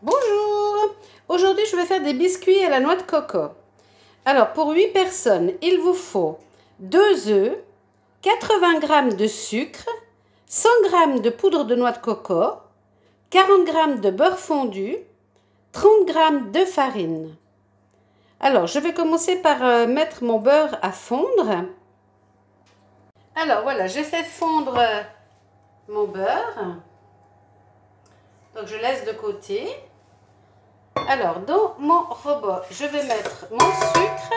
Bonjour! Aujourd'hui, je vais faire des biscuits à la noix de coco. Alors, pour 8 personnes, il vous faut 2 œufs, 80 g de sucre, 100 g de poudre de noix de coco, 40 g de beurre fondu, 30 g de farine. Alors, je vais commencer par mettre mon beurre à fondre. Alors, voilà, j'ai fait fondre mon beurre. Donc, je laisse de côté. Alors, dans mon robot, je vais mettre mon sucre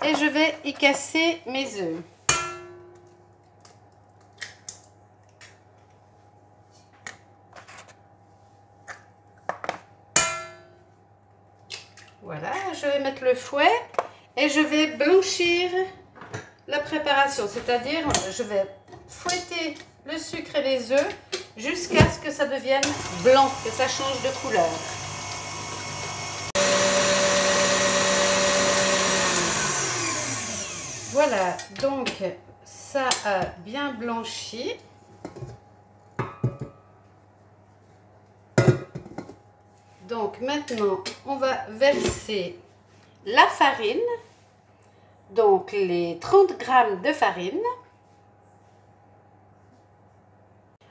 et je vais y casser mes œufs. Voilà, je vais mettre le fouet et je vais blanchir la préparation. C'est-à-dire, je vais fouetter le sucre et les œufs jusqu'à ce que ça devienne blanc, que ça change de couleur. Voilà, donc ça a bien blanchi. Donc maintenant, on va verser la farine, donc les 30 g de farine.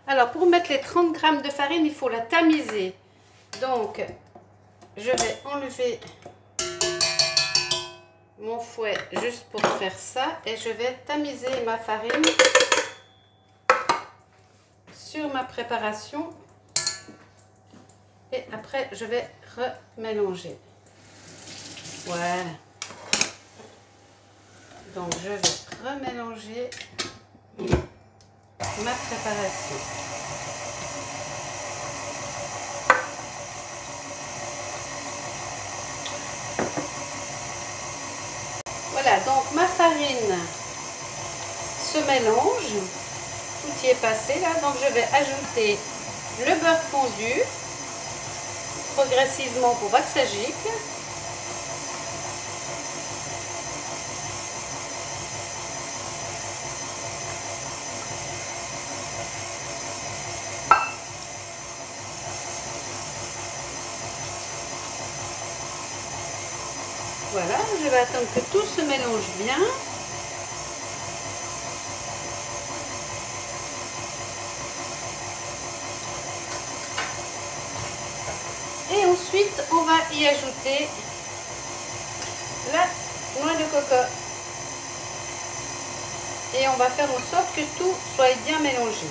Alors pour mettre les 30 g de farine, il faut la tamiser. Donc je vais enlever mon fouet juste pour faire ça et je vais tamiser ma farine sur ma préparation. Et après, je vais remélanger. Voilà. Donc, je vais remélanger ma préparation. Voilà, donc ma farine se mélange. Tout y est passé là. Donc, je vais ajouter le beurre fondu progressivement pour pas que ça gicle. Voilà, je vais attendre que tout se mélange bien. Et ensuite, on va y ajouter la noix de coco. Et on va faire en sorte que tout soit bien mélangé.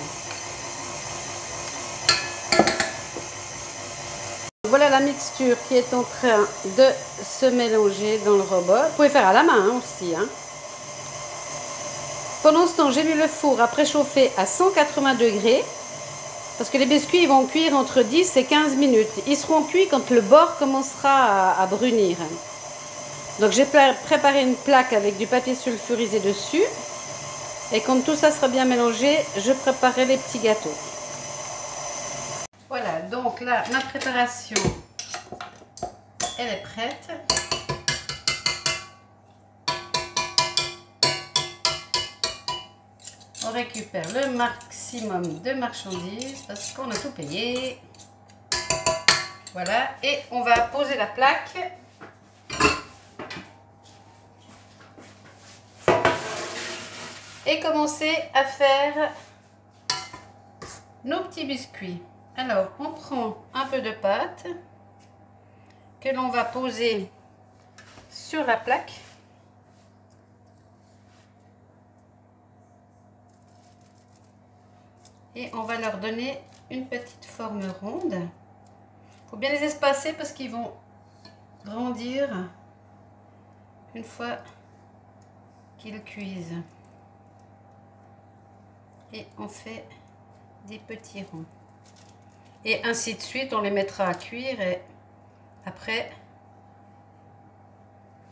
Voilà la mixture qui est en train de se mélanger dans le robot. Vous pouvez faire à la main aussi. Pendant ce temps, j'ai mis le four à préchauffer à 180 degrés. Parce que les biscuits ils vont cuire entre 10 et 15 minutes. Ils seront cuits quand le bord commencera à brunir. Donc j'ai préparé une plaque avec du papier sulfurisé dessus. Et quand tout ça sera bien mélangé, je préparerai les petits gâteaux. Voilà, donc là, ma préparation, elle est prête. On récupère le maximum de marchandises parce qu'on a tout payé. Voilà, et on va poser la plaque. Et commencer à faire nos petits biscuits. Alors, on prend un peu de pâte que l'on va poser sur la plaque. Et on va leur donner une petite forme ronde. Il faut bien les espacer parce qu'ils vont grandir une fois qu'ils cuisent. Et on fait des petits ronds. Et ainsi de suite, on les mettra à cuire et après,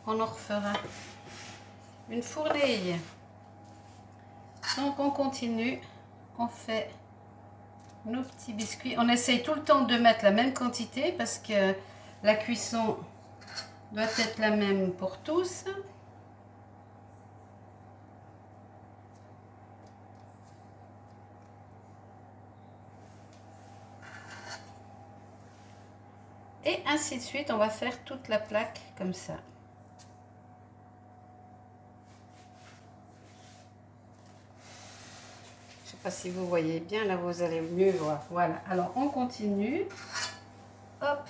on en refera une fournaise. Donc on continue, on fait nos petits biscuits. On essaye tout le temps de mettre la même quantité parce que la cuisson doit être la même pour tous. Et ainsi de suite, on va faire toute la plaque comme ça. Je ne sais pas si vous voyez bien, là vous allez mieux voir. Voilà, alors on continue. Hop.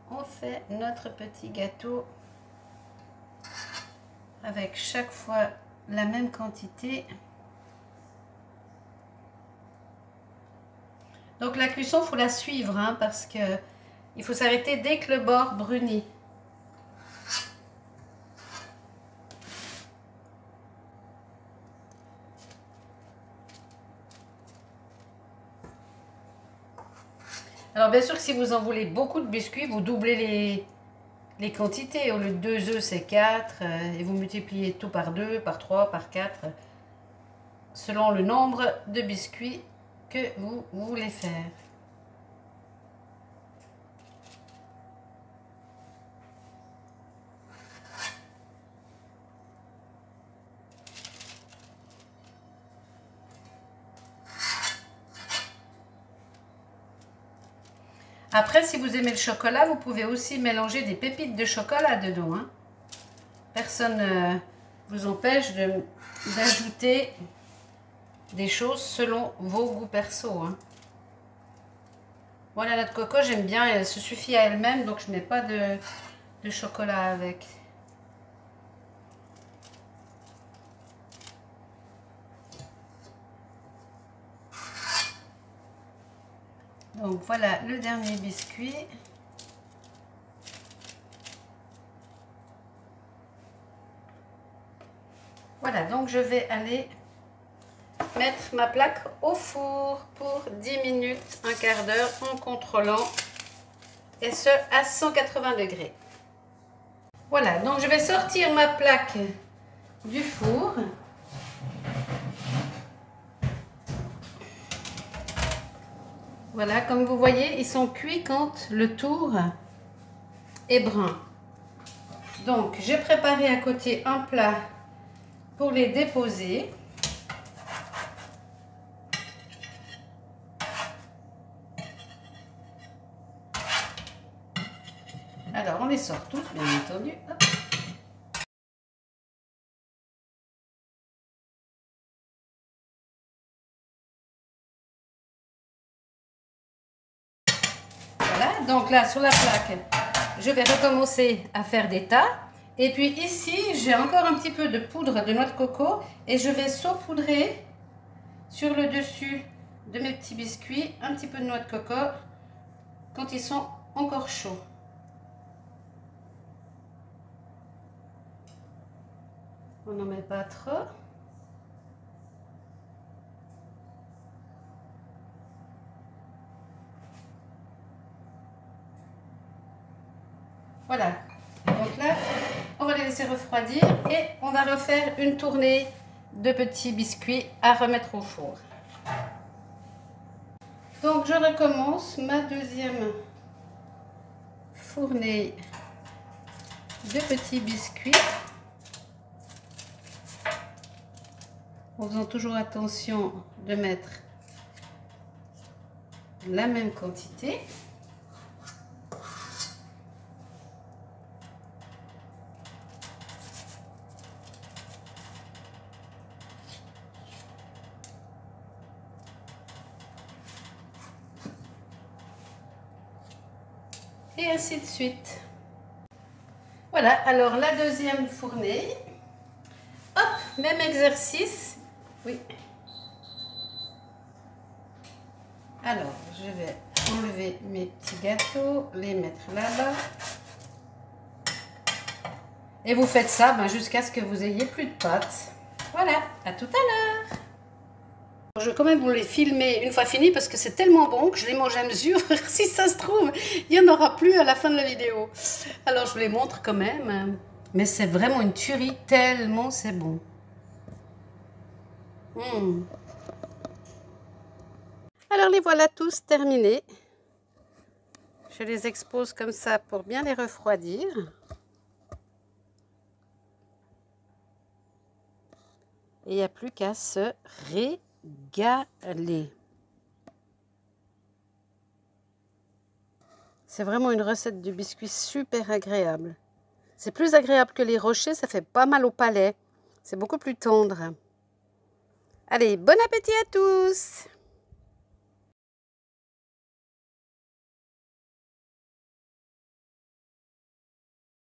On fait notre petit gâteau avec chaque fois la même quantité. Donc la cuisson, il faut la suivre hein, parce que il faut s'arrêter dès que le bord brunit. Alors bien sûr que si vous en voulez beaucoup de biscuits, vous doublez les quantités. Au lieu de 2 œufs, c'est 4. Et vous multipliez tout par 2, par 3, par 4. Selon le nombre de biscuits que vous voulez faire. Après, si vous aimez le chocolat, vous pouvez aussi mélanger des pépites de chocolat dedans. Hein. Personne ne vous empêche d'ajouter des choses selon vos goûts perso. Hein. Moi, la noix de coco, j'aime bien, elle se suffit à elle-même, donc je ne mets pas de chocolat avec. Donc voilà le dernier biscuit. Voilà, donc je vais aller mettre ma plaque au four pour 10 minutes, un quart d'heure en contrôlant, et ce à 180 degrés. Voilà, donc je vais sortir ma plaque du four. Voilà, comme vous voyez, ils sont cuits quand le tour est brun. Donc, j'ai préparé à côté un plat pour les déposer. Alors, on les sort tous, bien entendu. Hop. Voilà, donc là, sur la plaque, je vais recommencer à faire des tas. Et puis ici, j'ai encore un petit peu de poudre de noix de coco et je vais saupoudrer sur le dessus de mes petits biscuits un petit peu de noix de coco quand ils sont encore chauds. On n'en met pas trop. Voilà, donc là, on va les laisser refroidir et on va refaire une tournée de petits biscuits à remettre au four. Donc je recommence ma deuxième fournée de petits biscuits en faisant toujours attention de mettre la même quantité. Et ainsi de suite. Voilà, alors la deuxième fournée. Hop, même exercice. Oui. Alors, je vais enlever mes petits gâteaux, les mettre là-bas. Et vous faites ça jusqu'à ce que vous ayez plus de pâte. Voilà, à tout à l'heure. Je vais quand même vous les filmer une fois fini parce que c'est tellement bon que je les mange à mesure. Si ça se trouve, il n'y en aura plus à la fin de la vidéo. Alors je vous les montre quand même. Mais c'est vraiment une tuerie, tellement c'est bon. Alors les voilà tous terminés. Je les expose comme ça pour bien les refroidir. Et il n'y a plus qu'à se régaler. C'est vraiment une recette de biscuits super agréable. C'est plus agréable que les rochers, ça fait pas mal au palais. C'est beaucoup plus tendre. Allez, bon appétit à tous!